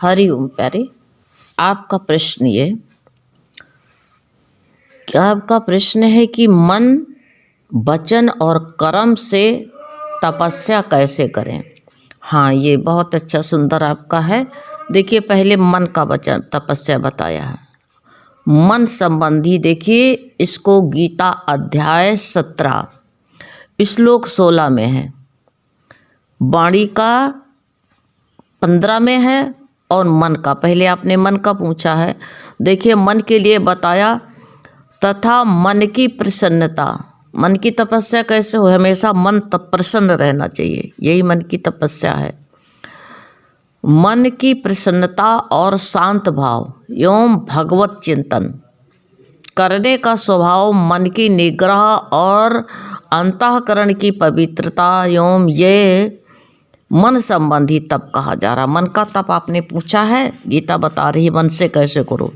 हरिओम प्यारे। आपका प्रश्न ये क्या आपका प्रश्न है कि मन, वचन और कर्म से तपस्या कैसे करें। हाँ, ये बहुत अच्छा सुंदर आपका है। देखिए, पहले मन का वचन तपस्या बताया है। मन संबंधी देखिए, इसको गीता अध्याय 17 श्लोक 16 में है, वाणी का 15 में है और मन का, पहले आपने मन का पूछा है। देखिए, मन के लिए बताया, तथा मन की प्रसन्नता। मन की तपस्या कैसे हो, हमेशा मन प्रसन्न रहना चाहिए, यही मन की तपस्या है। मन की प्रसन्नता और शांत भाव एवं भगवत चिंतन करने का स्वभाव, मन की निग्रह और अंतःकरण की पवित्रता एवं ये मन संबंधी तप कहा जा रहा। मन का तप आपने पूछा है, गीता बता रही है मन से कैसे करो।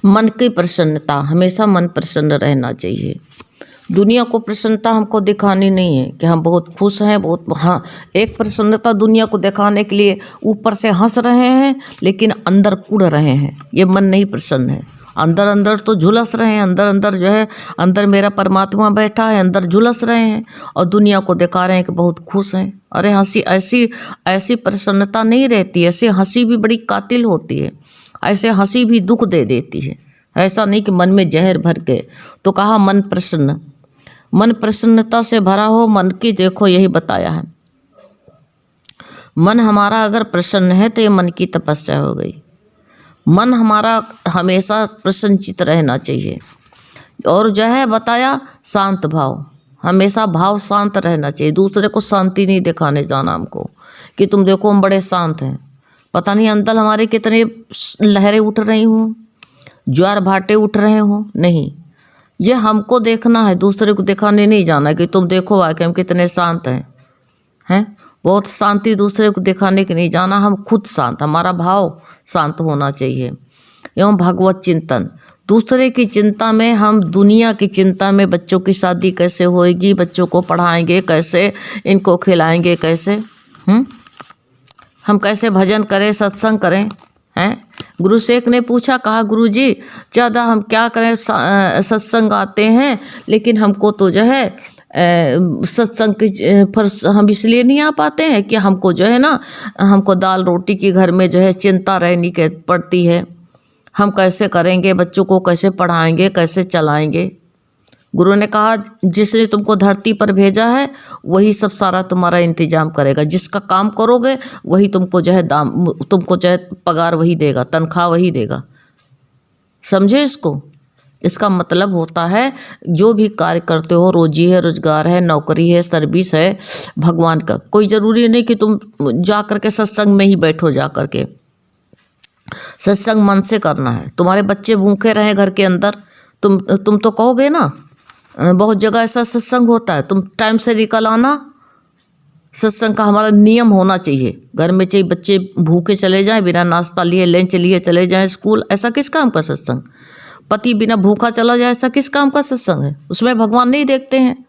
मन की प्रसन्नता, हमेशा मन प्रसन्न रहना चाहिए। दुनिया को प्रसन्नता हमको दिखानी नहीं है कि हम बहुत खुश हैं, बहुत, हाँ, एक प्रसन्नता दुनिया को दिखाने के लिए ऊपर से हंस रहे हैं लेकिन अंदर कूड़ रहे हैं, ये मन नहीं प्रसन्न है। अंदर अंदर तो झुलस रहे हैं, अंदर अंदर जो है, अंदर मेरा परमात्मा बैठा है, अंदर झुलस रहे हैं और दुनिया को दिखा रहे हैं कि बहुत खुश हैं। अरे हंसी, ऐसी ऐसी प्रसन्नता नहीं रहती, ऐसे हंसी भी बड़ी कातिल होती है, ऐसे हंसी भी दुख दे देती है। ऐसा नहीं कि मन में जहर भर के। तो कहा मन प्रसन्न, मन प्रसन्नता से भरा हो। मन की देखो यही बताया है, मन हमारा अगर प्रसन्न है तो ये मन की तपस्या हो गई। मन हमारा हमेशा प्रसन्नचित रहना चाहिए। और जो है बताया शांत भाव, हमेशा भाव शांत रहना चाहिए। दूसरे को शांति नहीं दिखाने जाना हमको कि तुम देखो हम बड़े शांत हैं, पता नहीं अंदर हमारे कितने लहरें उठ रही हों, ज्वार भाटे उठ रहे हों। नहीं, ये हमको देखना है, दूसरे को दिखाने नहीं जाना कि तुम देखो आके हम कितने शांत हैं। बहुत शांति दूसरे को दिखाने के नहीं जाना, हम खुद शांत, हमारा भाव शांत होना चाहिए। एवं भगवत चिंतन, दूसरे की चिंता में, हम दुनिया की चिंता में, बच्चों की शादी कैसे होएगी, बच्चों को पढ़ाएंगे कैसे, इनको खिलाएंगे कैसे, हम कैसे भजन करें, सत्संग करें, हैं। गुरु शेख ने पूछा, कहा गुरु जी ज़्यादा हम क्या करें, सत्संग आते हैं लेकिन हमको तो जो है सत्संग पर हम इसलिए नहीं आ पाते हैं कि हमको जो है ना, हमको दाल रोटी की घर में जो है चिंता रहनी के पड़ती है। हम कैसे करेंगे, बच्चों को कैसे पढ़ाएंगे, कैसे चलाएंगे। गुरु ने कहा, जिसने तुमको धरती पर भेजा है वही सब सारा तुम्हारा इंतजाम करेगा। जिसका काम करोगे वही तुमको जो है तुमको जो है पगार वही देगा, तनख्वाह वही देगा। समझे इसको? इसका मतलब होता है जो भी कार्य करते हो, रोजी है, रोजगार है, नौकरी है, सर्विस है भगवान का, कोई ज़रूरी नहीं कि तुम जा कर के सत्संग में ही बैठो। जा कर के सत्संग मन से करना है। तुम्हारे बच्चे भूखे रहे घर के अंदर, तुम तो कहोगे ना, बहुत जगह ऐसा सत्संग होता है, तुम टाइम से निकल आना। सत्संग का हमारा नियम होना चाहिए, घर में चाहिए बच्चे भूखे चले जाएं, बिना नाश्ता लिए, लंच लिए चले जाएं स्कूल, ऐसा किस काम का सत्संग। पति बिना भूखा चला जाए, ऐसा किस काम का सत्संग है। उसमें भगवान नहीं देखते हैं,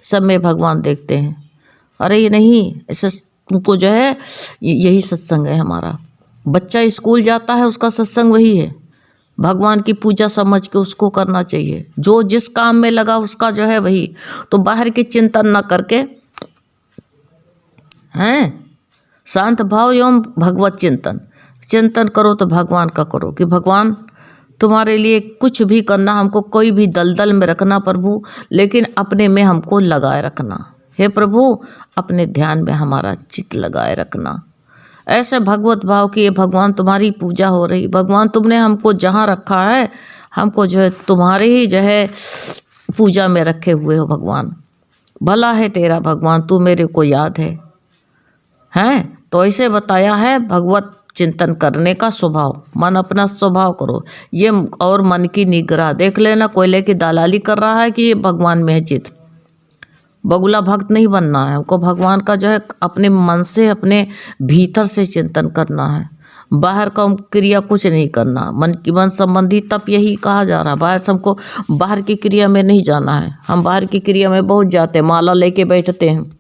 सब में भगवान देखते हैं। अरे ये नहीं, ऐसा तुमको जो है यही सत्संग है हमारा। बच्चा स्कूल जाता है, उसका सत्संग वही है, भगवान की पूजा समझ के उसको करना चाहिए। जो जिस काम में लगा उसका जो है वही। तो बाहर की चिंतन ना करके, हैं, शांत भाव एवं भगवत चिंतन करो तो भगवान का करो कि भगवान तुम्हारे लिए कुछ भी करना, हमको कोई भी दलदल में रखना प्रभु, लेकिन अपने में हमको लगाए रखना। हे प्रभु, अपने ध्यान में हमारा चित्त लगाए रखना। ऐसे भगवत भाव की, ये भगवान तुम्हारी पूजा हो रही, भगवान तुमने हमको जहाँ रखा है, हमको जो है तुम्हारे ही जो है पूजा में रखे हुए हो भगवान। भला है तेरा भगवान, तू मेरे को याद है, हैं। तो ऐसे बताया है भगवत चिंतन करने का स्वभाव। मन अपना स्वभाव करो ये, और मन की निग्रह। देख लेना, कोयले की दलाली कर रहा है कि ये भगवान में है चित्त। बगुला भक्त नहीं बनना है हमको, भगवान का जो है अपने मन से, अपने भीतर से चिंतन करना है। बाहर का क्रिया कुछ नहीं करना। मन संबंधी तप यही कहा जा रहा है। बाहर से हमको बाहर की क्रिया में नहीं जाना है। हम बाहर की क्रिया में बहुत जाते हैं, माला लेके बैठते हैं,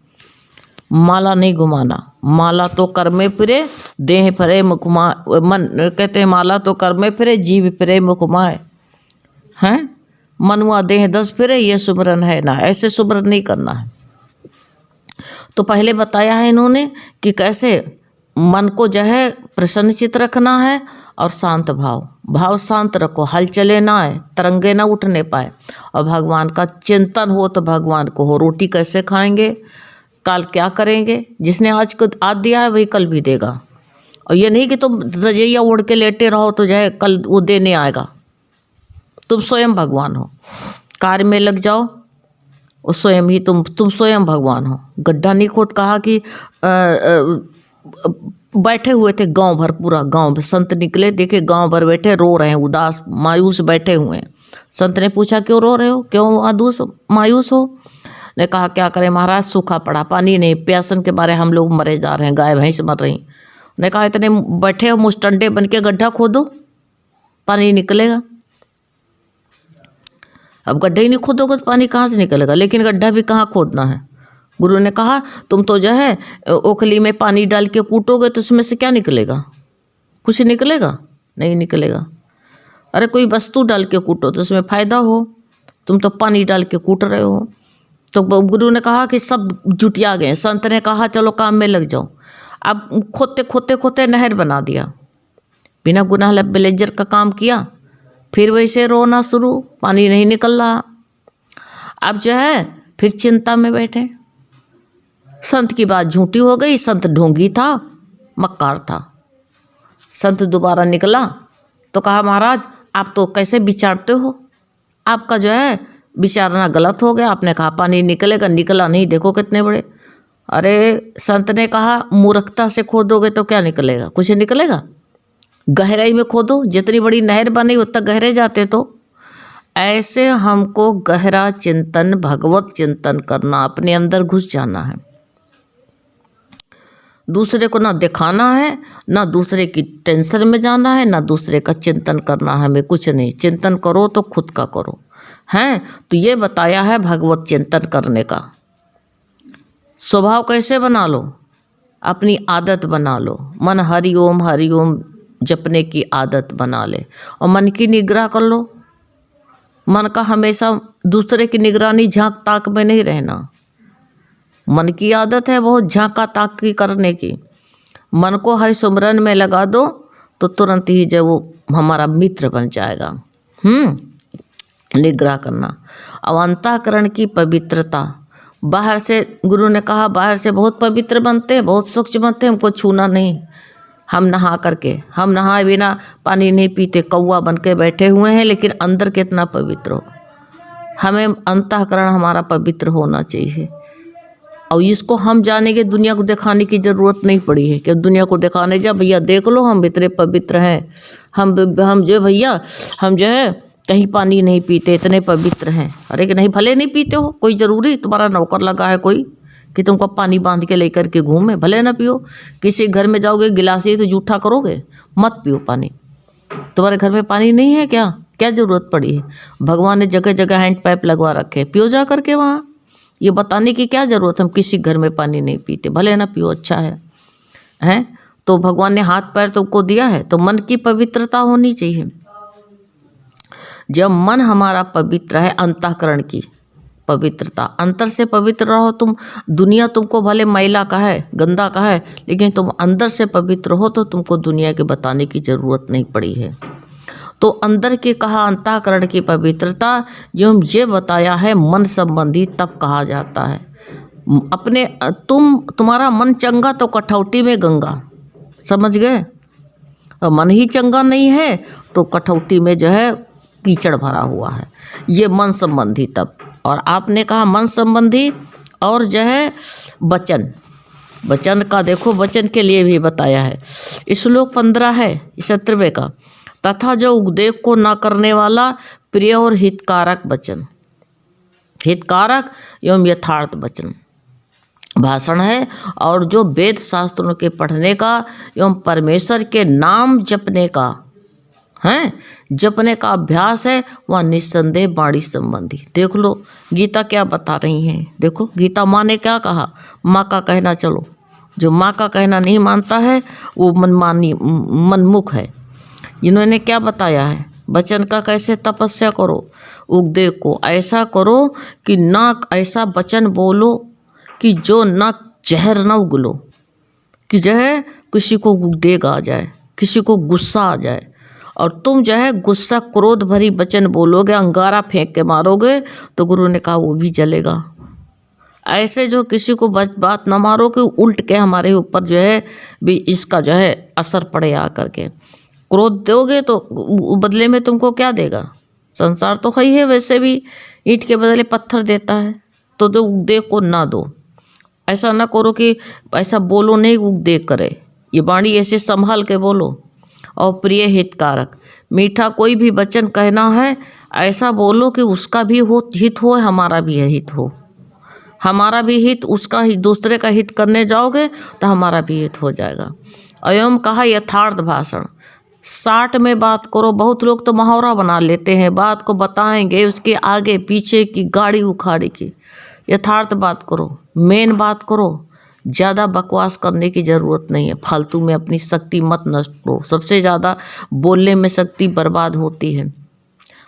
माला नहीं घुमाना। माला तो कर में फिरे, देह फिरे मुख घुमाए। मन कहते हैं माला तो कर में फिरे, जीव फिरे मुख घुमाए। हैं मनुआ देह 10 फिरे, ये सुमरन है ना। ऐसे सुमरन नहीं करना है। तो पहले बताया है इन्होंने कि कैसे मन को जो है प्रसन्नचित रखना है और शांत भाव शांत रखो, हलचले ना आए, तरंगे ना उठने पाए, और भगवान का चिंतन हो तो भगवान को हो। रोटी कैसे खाएंगे, कल क्या करेंगे, जिसने आज दिया है वही कल भी देगा। और ये नहीं कि तुम रजैया ओढ़ के लेटे रहो तो जो है कल वो देने आएगा। तुम स्वयं भगवान हो, कार्य में लग जाओ, और स्वयं ही तुम स्वयं भगवान हो। गड्ढा नहीं खोद, कहा कि बैठे हुए थे गांव भर, पूरा गांव भर संत निकले, देखे गांव भर बैठे रो रहे हैं, उदास मायूस बैठे हुए हैं। संत ने पूछा क्यों रो रहे हो, क्यों मायूस हो। ने कहा क्या करें महाराज, सूखा पड़ा, पानी नहीं, प्यासन के मारे हम लोग मरे जा रहे हैं, गाय भैंस मर रही। ने कहा इतने बैठे हो मुस्टंडे बन के गड्ढा खोदो, पानी निकलेगा। अब गड्ढा ही नहीं खोदोगे तो पानी कहाँ से निकलेगा। लेकिन गड्ढा भी कहाँ खोदना है। गुरु ने कहा तुम तो जो है ओखली में पानी डाल के कूटोगे तो उसमें से क्या निकलेगा, कुछ निकलेगा नहीं निकलेगा। अरे कोई वस्तु डाल के कूटो तो उसमें फायदा हो, तुम तो पानी डाल के कूट रहे हो। तो गुरु ने कहा कि सब जुटिया गए। संत ने कहा चलो काम में लग जाओ। अब खोदते खोदते खोदते नहर बना दिया, बिना गुनाह ब्लेजर का काम किया। फिर वैसे रोना शुरू, पानी नहीं निकल रहा। अब जो है फिर चिंता में बैठे। संत की बात झूठी हो गई, संत ढोंगी था, मक्कार था। संत दोबारा निकला तो कहा महाराज आप तो कैसे विचारते हो, आपका जो है विचारना गलत हो गया। आपने कहा पानी निकलेगा, निकला नहीं, देखो कितने बड़े। अरे संत ने कहा मूर्खता से खोदोगे तो क्या निकलेगा, कुछ निकलेगा। गहराई में खोदो, जितनी बड़ी नहर बनी उतना गहरे जाते। तो ऐसे हमको गहरा चिंतन, भगवत चिंतन करना, अपने अंदर घुस जाना है। दूसरे को ना दिखाना है, ना दूसरे की टेंशन में जाना है, ना दूसरे का चिंतन करना है। हमें कुछ नहीं, चिंतन करो तो खुद का करो। हैं तो ये बताया है भगवत चिंतन करने का। स्वभाव कैसे बना लो, अपनी आदत बना लो। मन हरि ओम जपने की आदत बना ले, और मन की निगराह कर लो। मन का हमेशा दूसरे की निगरानी झांक ताक में नहीं रहना। मन की आदत है बहुत झांका ताकी करने की। मन को हरि सुमरन में लगा दो तो तुरंत ही जब वो हमारा मित्र बन जाएगा। निग्रह करना। अब अंतःकरण की पवित्रता, बाहर से गुरु ने कहा बाहर से बहुत पवित्र बनते हैं, बहुत सूक्ष्म बनते हैं, हमको छूना नहीं। हम नहाए बिना पानी नहीं पीते, कौवा बन के बैठे हुए हैं, लेकिन अंदर कितना पवित्र हो। हमें अंतःकरण हमारा पवित्र होना चाहिए। और इसको हम जानेंगे, दुनिया को दिखाने की ज़रूरत नहीं पड़ी है कि दुनिया को दिखाने जा भैया देख लो हम इतने पवित्र हैं, हम जो भैया हम जो है कहीं पानी नहीं पीते, इतने पवित्र हैं। अरे कि नहीं, भले नहीं पीते हो, कोई ज़रूरी तुम्हारा नौकर लगा है कोई कि तुमको पानी बांध के लेकर के घूमे, भले ना पियो। किसी घर में जाओगे गिलास ही तो जूठा करोगे, मत पियो पानी। तुम्हारे घर में पानी नहीं है क्या ज़रूरत पड़ी है। भगवान ने जगह जगह हैंड पाइप लगवा रखे, पियो जा करके वहाँ। ये बताने की क्या ज़रूरत, हम किसी घर में पानी नहीं पीते, भले ना पियो, अच्छा है। तो भगवान ने हाथ पैर तुमको दिया है, तो मन की पवित्रता होनी चाहिए। जब मन हमारा पवित्र है, अंतःकरण की पवित्रता, अंतर से पवित्र रहो तुम। दुनिया तुमको भले मैला का है, गंदा का है, लेकिन तुम अंदर से पवित्र हो तो तुमको दुनिया के बताने की ज़रूरत नहीं पड़ी है। तो अंदर के कहा अंतःकरण की पवित्रता, जो ये बताया है मन संबंधी, तब कहा जाता है अपने तुम्हारा मन चंगा तो कठौती में गंगा, समझ गए। मन ही चंगा नहीं है तो कठौती में जो है कीचड़ भरा हुआ है, ये मन संबंधी तब। और आपने कहा मन संबंधी और जो है वचन का देखो, वचन के लिए भी बताया है। श्लोक 15 है 17वें का, तथा जो उपदेश को न करने वाला प्रिय और हितकारक वचन, हितकारक एवं यथार्थ वचन भाषण है। और जो वेद शास्त्रों के पढ़ने का एवं परमेश्वर के नाम जपने का हैं, जपने का अभ्यास है, वह निस्संदेह वाणी संबंधी। देख लो गीता क्या बता रही हैं। देखो गीता माँ ने क्या कहा, माँ का कहना चलो। जो माँ का कहना नहीं मानता है वो मनमानी मनमुख है। इन्होंने क्या बताया है, वचन का कैसे तपस्या करो, उपदेश को ऐसा करो कि ना ऐसा वचन बोलो कि जो ना जहर न उगलो, कि जो है किसी को देग आ जाए, किसी को गुस्सा आ जाए, और तुम जो है गुस्सा क्रोध भरी वचन बोलोगे, अंगारा फेंक के मारोगे, तो गुरु ने कहा वो भी जलेगा। ऐसे जो किसी को बात न मारो कि उल्ट के हमारे ऊपर जो है भी इसका जो है असर पड़े आ करके। क्रोध दोगे तो बदले में तुमको क्या देगा, संसार तो है ही है, वैसे भी ईंट के बदले पत्थर देता है। तो जो उपदेश को ना दो, ऐसा ना करो कि ऐसा बोलो नहीं उपदेश करे, ये वाणी ऐसे संभाल के बोलो। और प्रिय हितकारक, मीठा कोई भी वचन कहना है ऐसा बोलो कि उसका भी हित हो, हमारा भी हित हो, हमारा भी हित, उसका ही, दूसरे का हित करने जाओगे तो हमारा भी हित हो जाएगा। एवं कहा यथार्थ भाषण, 60 में बात करो। बहुत लोग तो मुहावरा बना लेते हैं, बात को बताएंगे उसके आगे पीछे की गाड़ी उखाड़ी की। यथार्थ बात करो, मेन बात करो, ज़्यादा बकवास करने की ज़रूरत नहीं है। फालतू में अपनी शक्ति मत नष्ट करो, सबसे ज़्यादा बोलने में शक्ति बर्बाद होती है।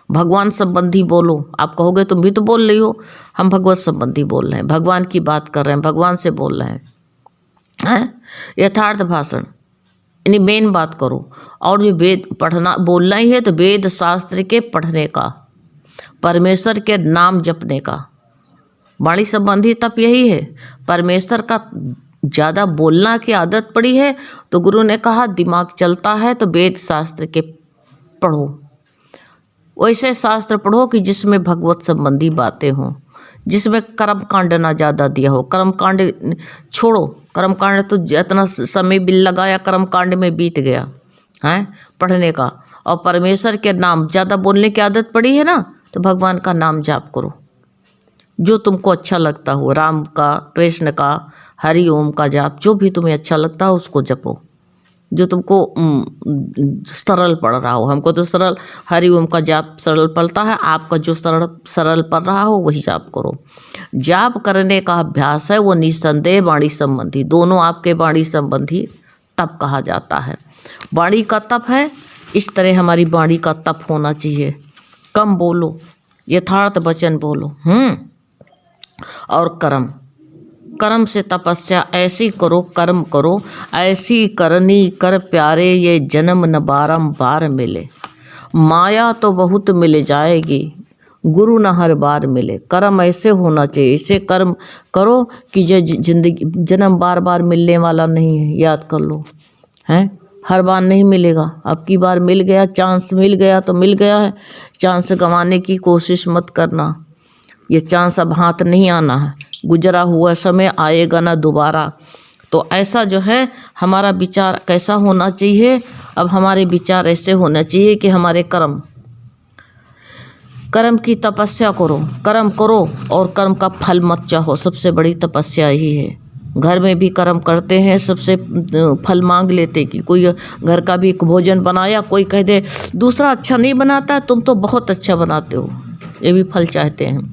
भगवान संबंधी बोलो। आप कहोगे तुम भी तो बोल रही हो, हम भगवत संबंधी बोल रहे हैं, भगवान की बात कर रहे हैं, भगवान से बोल रहे हैं। यथार्थ भाषण यानी मेन बात करो। और जो वेद पढ़ना बोलना ही है तो वेद शास्त्र के पढ़ने का, परमेश्वर के नाम जपने का। वाणी संबंधी तप यही है, परमेश्वर का ज़्यादा बोलना की आदत पड़ी है तो गुरु ने कहा दिमाग चलता है तो वेद शास्त्र के पढ़ो। वैसे शास्त्र पढ़ो कि जिसमें भगवत संबंधी बातें हों, जिसमें कर्म कांड ना ज़्यादा दिया हो। कर्म कांड छोड़ो, कर्म कांड तो जितना समय बिल लगाया कर्म कांड में बीत गया है पढ़ने का। और परमेश्वर के नाम ज़्यादा बोलने की आदत पड़ी है ना, तो भगवान का नाम जाप करो, जो तुमको अच्छा लगता हो, राम का, कृष्ण का, हरि ओम का जाप, जो भी तुम्हें अच्छा लगता हो उसको जपो, जो तुमको सरल पड़ रहा हो। हमको तो सरल हरि ओम का जाप सरल पड़ता है, आपका जो सरल पड़ रहा हो वही जाप करो। जाप करने का अभ्यास है वो निस्संदेह वाणी संबंधी, दोनों आपके वाणी संबंधी तप कहा जाता है। वाणी का तप है, इस तरह हमारी वाणी का तप होना चाहिए। कम बोलो, यथार्थ वचन बोलो। और कर्म से तपस्या ऐसी करो, कर्म करो ऐसी करनी कर प्यारे, ये जन्म न बारंबार मिले। माया तो बहुत मिल जाएगी, गुरु न हर बार मिले। कर्म ऐसे होना चाहिए, ऐसे कर्म करो कि ये जिंदगी जन्म बार बार मिलने वाला नहीं है, याद कर लो। हैं, हर बार नहीं मिलेगा, अब की बार मिल गया, चांस मिल गया तो मिल गया है। चांस गंवाने की कोशिश मत करना, ये चांस अब हाथ नहीं आना है, गुजरा हुआ समय आएगा ना दोबारा। तो ऐसा जो है हमारा विचार कैसा होना चाहिए, अब हमारे विचार ऐसे होना चाहिए कि हमारे कर्म की तपस्या करो, कर्म करो और कर्म का फल मत चाहो। सबसे बड़ी तपस्या यही है। घर में भी कर्म करते हैं, सबसे फल मांग लेते कि कोई घर का भी भोजन बनाया, कोई कह दे दूसरा अच्छा नहीं बनाता, तुम तो बहुत अच्छा बनाते हो, ये भी फल चाहते हैं।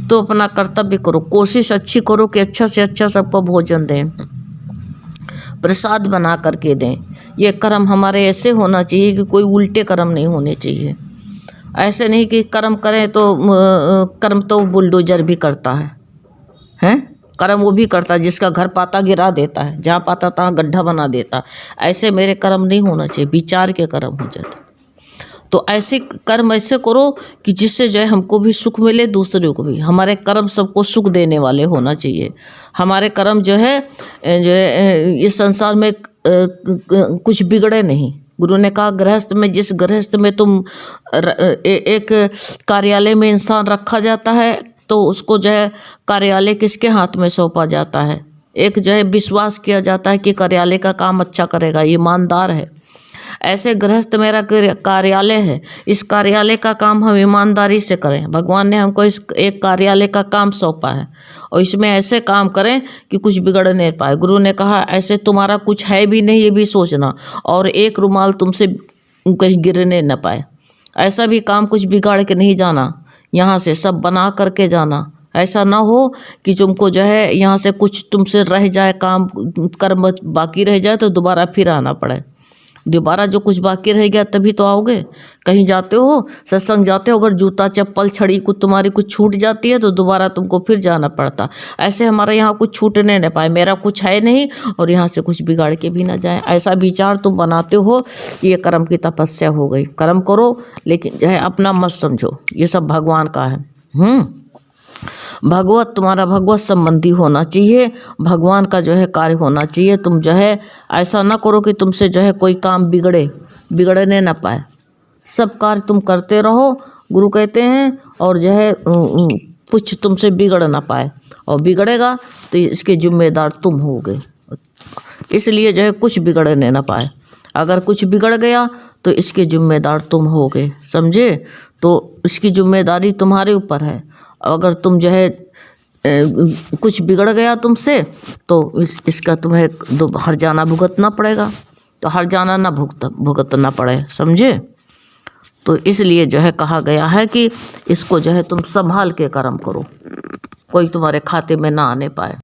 तो अपना कर्तव्य करो, कोशिश अच्छी करो कि अच्छा से अच्छा सबको भोजन दें, प्रसाद बना करके दें। ये कर्म हमारे ऐसे होना चाहिए कि कोई उल्टे कर्म नहीं होने चाहिए। ऐसे नहीं कि कर्म करें तो कर्म तो बुलडोजर भी करता है कर्म वो भी करता है, जिसका घर पाता गिरा देता है, जहाँ पाता तहाँ गड्ढा बना देता। ऐसे मेरे कर्म नहीं होना चाहिए, विचार के कर्म हो जाते। तो ऐसे कर्म ऐसे करो कि जिससे जो है हमको भी सुख मिले, दूसरे को भी। हमारे कर्म सबको सुख देने वाले होना चाहिए। हमारे कर्म जो है इस संसार में कुछ बिगड़े नहीं। गुरु ने कहा गृहस्थ में, जिस गृहस्थ में तुम एक कार्यालय में इंसान रखा जाता है तो उसको जो है कार्यालय किसके हाथ में सौंपा जाता है, एक जो है विश्वास किया जाता है कि कार्यालय का काम अच्छा करेगा, ईमानदार है। ऐसे गृहस्थ मेरा कार्यालय है, इस कार्यालय का काम हम ईमानदारी से करें। भगवान ने हमको इस एक कार्यालय का काम सौंपा है और इसमें ऐसे काम करें कि कुछ बिगड़ नहीं पाए। गुरु ने कहा ऐसे तुम्हारा कुछ है भी नहीं, ये भी सोचना, और एक रुमाल तुमसे कहीं गिरने न पाए। ऐसा भी काम कुछ बिगाड़ के नहीं जाना, यहाँ से सब बना करके जाना। ऐसा ना हो कि तुमको जो है यहाँ से कुछ तुमसे रह जाए, काम कर्म बाकी रह जाए तो दोबारा फिर आना पड़े। दोबारा जो कुछ बाकी रह गया तभी तो आओगे। कहीं जाते हो, सत्संग जाते हो, अगर जूता चप्पल छड़ी कुछ तुम्हारी कुछ छूट जाती है तो दोबारा तुमको फिर जाना पड़ता। ऐसे हमारे यहाँ कुछ छूटने न पाए, मेरा कुछ है नहीं और यहाँ से कुछ बिगाड़ के भी ना जाए, ऐसा विचार तुम बनाते हो, ये कर्म की तपस्या हो गई। कर्म करो लेकिन जो है अपना मत समझो, ये सब भगवान का है। भगवत तुम्हारा भगवत संबंधी होना चाहिए, भगवान का जो है कार्य होना चाहिए। तुम जो है ऐसा ना करो कि तुमसे जो है कोई काम बिगड़ने ना पाए। सब कार्य तुम करते रहो, गुरु कहते हैं, और जो है कुछ तुमसे बिगड़ ना पाए, और बिगड़ेगा तो इसके जिम्मेदार तुम होगे। इसलिए जो है कुछ बिगड़ने ना पाए। अगर कुछ बिगड़ गया तो इसके जिम्मेदार तुम होगे, समझे? तो इसकी जिम्मेदारी तुम्हारे ऊपर है। अगर तुम जो है कुछ बिगड़ गया तुमसे तो इसका तुम्हें हर्जाना भुगतना पड़ेगा। तो हर्जाना ना भुगतना पड़े, समझे? तो इसलिए जो है कहा गया है कि इसको जो है तुम संभाल के कर्म करो, कोई तुम्हारे खाते में ना आने पाए।